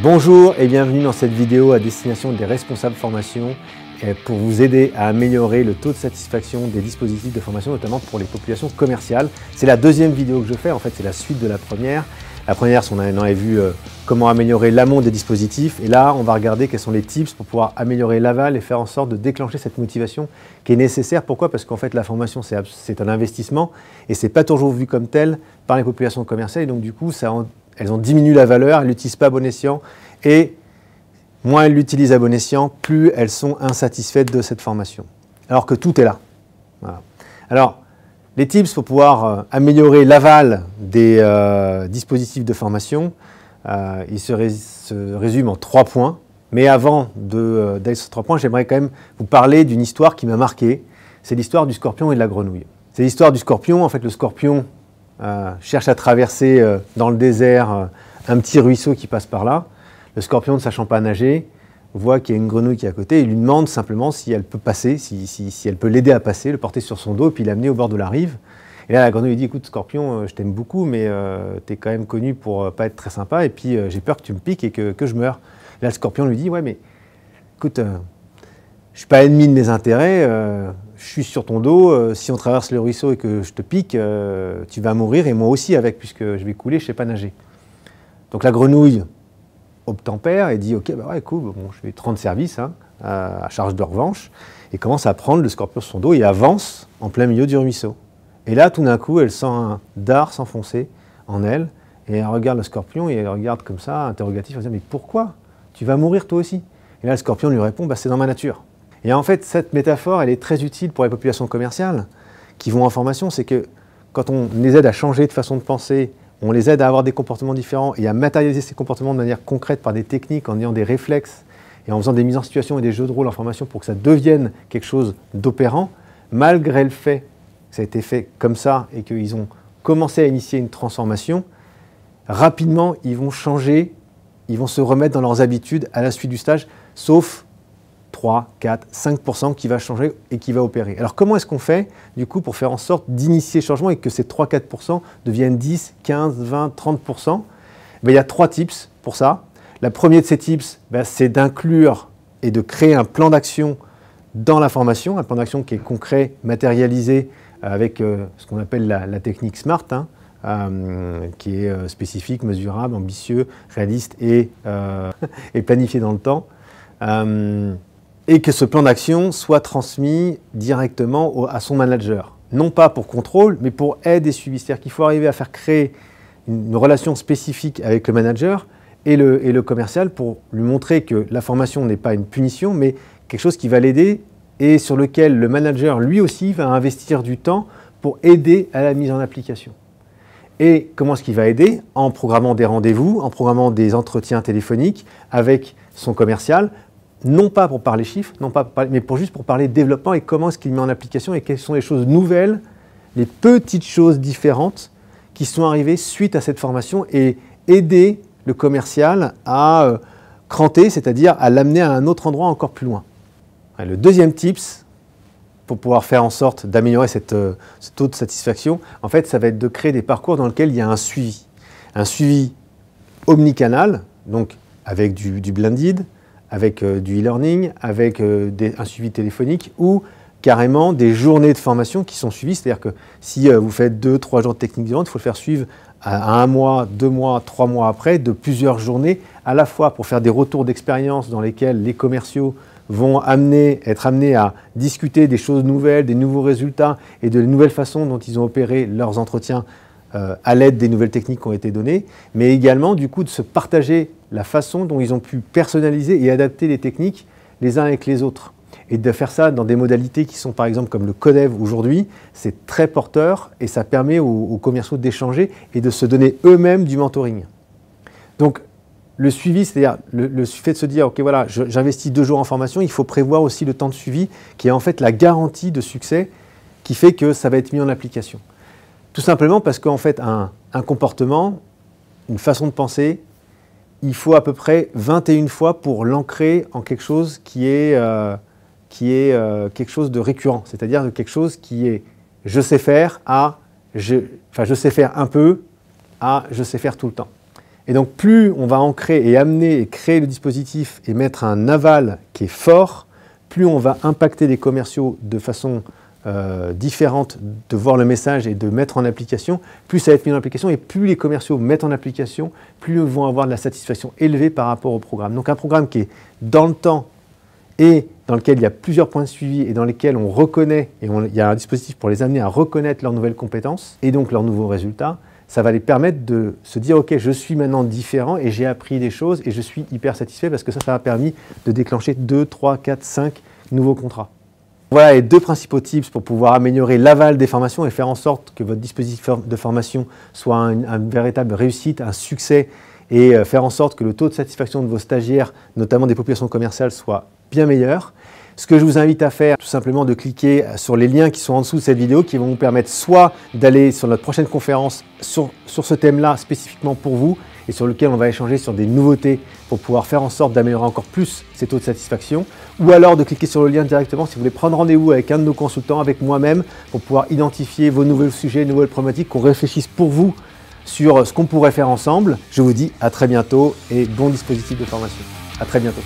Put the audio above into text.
Bonjour et bienvenue dans cette vidéo à destination des responsables formation pour vous aider à améliorer le taux de satisfaction des dispositifs de formation, notamment pour les populations commerciales. C'est la deuxième vidéo que je fais, en fait c'est la suite de la première. La première, on avait vu comment améliorer l'amont des dispositifs et là on va regarder quels sont les tips pour pouvoir améliorer l'aval et faire en sorte de déclencher cette motivation qui est nécessaire. Pourquoi? Parce qu'en fait la formation c'est un investissement et c'est pas toujours vu comme tel par les populations commerciales et donc du coup elles ont diminué la valeur, elles ne l'utilisent pas à bon escient et moins elles l'utilisent à bon escient, plus elles sont insatisfaites de cette formation. Alors que tout est là. Voilà. Alors, les tips pour pouvoir améliorer l'aval des dispositifs de formation, ils se résument en 3 points. Mais avant d'aller sur ces 3 points, j'aimerais quand même vous parler d'une histoire qui m'a marqué. C'est l'histoire du scorpion et de la grenouille. C'est l'histoire du scorpion. En fait, le scorpion cherche à traverser dans le désert un petit ruisseau qui passe par là. Le scorpion, ne sachant pas nager, voit qu'il y a une grenouille qui est à côté et lui demande simplement si elle peut passer, si elle peut l'aider à passer, le porter sur son dos et puis l'amener au bord de la rive. Et là, la grenouille lui dit « Écoute, scorpion, je t'aime beaucoup, mais tu es quand même connu pour pas être très sympa et puis j'ai peur que tu me piques et que je meure. » Là, le scorpion lui dit « Ouais, mais écoute, je ne suis pas ennemi de mes intérêts, je suis sur ton dos, si on traverse le ruisseau et que je te pique, tu vas mourir et moi aussi avec, puisque je vais couler, je ne sais pas nager. » Donc la grenouille obtempère et dit « Ok, bah ouais, cool, bon, je vais te rendre service à charge de revanche. » Et commence à prendre le scorpion sur son dos et avance en plein milieu du ruisseau. Et là, tout d'un coup, elle sent un dard s'enfoncer en elle et elle regarde le scorpion et elle regarde comme ça, interrogatif, elle dit « Mais pourquoi? Tu vas mourir toi aussi ?» Et là, le scorpion lui répond bah, « C'est dans ma nature. » Et en fait, cette métaphore, elle est très utile pour les populations commerciales qui vont en formation. C'est que quand on les aide à changer de façon de penser, on les aide à avoir des comportements différents et à matérialiser ces comportements de manière concrète par des techniques, en ayant des réflexes et en faisant des mises en situation et des jeux de rôle en formation pour que ça devienne quelque chose d'opérant, malgré le fait que ça a été fait comme ça et qu'ils ont commencé à initier une transformation, rapidement, ils vont changer, ils vont se remettre dans leurs habitudes à la suite du stage, sauf 3, 4, 5% qui va changer et qui va opérer. Alors comment est-ce qu'on fait du coup pour faire en sorte d'initier le changement et que ces 3-4% deviennent 10, 15, 20, 30%? Il y a 3 tips pour ça. Le premier de ces tips, c'est d'inclure et de créer un plan d'action dans la formation, un plan d'action qui est concret, matérialisé avec ce qu'on appelle la technique SMART, qui est spécifique, mesurable, ambitieux, réaliste et planifié dans le temps. Et que ce plan d'action soit transmis directement à son manager. Non pas pour contrôle, mais pour aide et suivi. C'est-à-dire qu'il faut arriver à faire créer une relation spécifique avec le manager et le commercial pour lui montrer que la formation n'est pas une punition, mais quelque chose qui va l'aider et sur lequel le manager, lui aussi, va investir du temps pour aider à la mise en application. Et comment est-ce qu'il va aider? En programmant des rendez-vous, en programmant des entretiens téléphoniques avec son commercial, non pas pour parler chiffres, mais juste pour parler développement et comment est-ce qu'il met en application et quelles sont les choses nouvelles, les petites choses différentes qui sont arrivées suite à cette formation et aider le commercial à cranter, c'est-à-dire à l'amener à un autre endroit encore plus loin. Le deuxième tips pour pouvoir faire en sorte d'améliorer ce taux de satisfaction, en fait, ça va être de créer des parcours dans lesquels il y a un suivi omnicanal, donc avec du blended, avec du e-learning, avec un suivi téléphonique ou carrément des journées de formation qui sont suivies. C'est-à-dire que si vous faites 2-3 jours de techniques différentes, il faut le faire suivre à 1 mois, 2 mois, 3 mois après, de plusieurs journées, à la fois pour faire des retours d'expérience dans lesquels les commerciaux vont être amenés à discuter des choses nouvelles, des nouveaux résultats et de nouvelles façons dont ils ont opéré leurs entretiens à l'aide des nouvelles techniques qui ont été données, mais également du coup de se partager la façon dont ils ont pu personnaliser et adapter les techniques les uns avec les autres. Et de faire ça dans des modalités qui sont par exemple comme le Codev aujourd'hui, c'est très porteur et ça permet aux commerciaux d'échanger et de se donner eux-mêmes du mentoring. Donc le suivi, c'est-à-dire le fait de se dire « Ok, voilà, j'investis 2 jours en formation », il faut prévoir aussi le temps de suivi qui est en fait la garantie de succès qui fait que ça va être mis en application. Tout simplement parce qu'en fait, un comportement, une façon de penser, il faut à peu près 21 fois pour l'ancrer en quelque chose qui est quelque chose de récurrent, c'est-à-dire de quelque chose qui est « je sais faire » à « je sais faire un peu » à « je sais faire tout le temps ». Et donc plus on va ancrer et amener et créer le dispositif et mettre un aval qui est fort, plus on va impacter les commerciaux de façon différente de voir le message et de mettre en application, plus ça va être mis en application et plus les commerciaux mettent en application, plus ils vont avoir de la satisfaction élevée par rapport au programme. Donc un programme qui est dans le temps et dans lequel il y a plusieurs points de suivi et dans lesquels on reconnaît, et il y a un dispositif pour les amener à reconnaître leurs nouvelles compétences et donc leurs nouveaux résultats, ça va les permettre de se dire « Ok, je suis maintenant différent et j'ai appris des choses et je suis hyper satisfait parce que ça m'a permis de déclencher 2, 3, 4, 5 nouveaux contrats. » Voilà les 2 principaux tips pour pouvoir améliorer l'aval des formations et faire en sorte que votre dispositif de formation soit une véritable réussite, un succès et faire en sorte que le taux de satisfaction de vos stagiaires, notamment des populations commerciales, soit bien meilleur. Ce que je vous invite à faire, tout simplement de cliquer sur les liens qui sont en dessous de cette vidéo qui vont vous permettre soit d'aller sur notre prochaine conférence sur ce thème-là spécifiquement pour vous et sur lequel on va échanger sur des nouveautés pour pouvoir faire en sorte d'améliorer encore plus ces taux de satisfaction, ou alors de cliquer sur le lien directement si vous voulez prendre rendez-vous avec un de nos consultants, avec moi-même, pour pouvoir identifier vos nouveaux sujets, nouvelles problématiques, qu'on réfléchisse pour vous sur ce qu'on pourrait faire ensemble. Je vous dis à très bientôt et bon dispositif de formation. À très bientôt.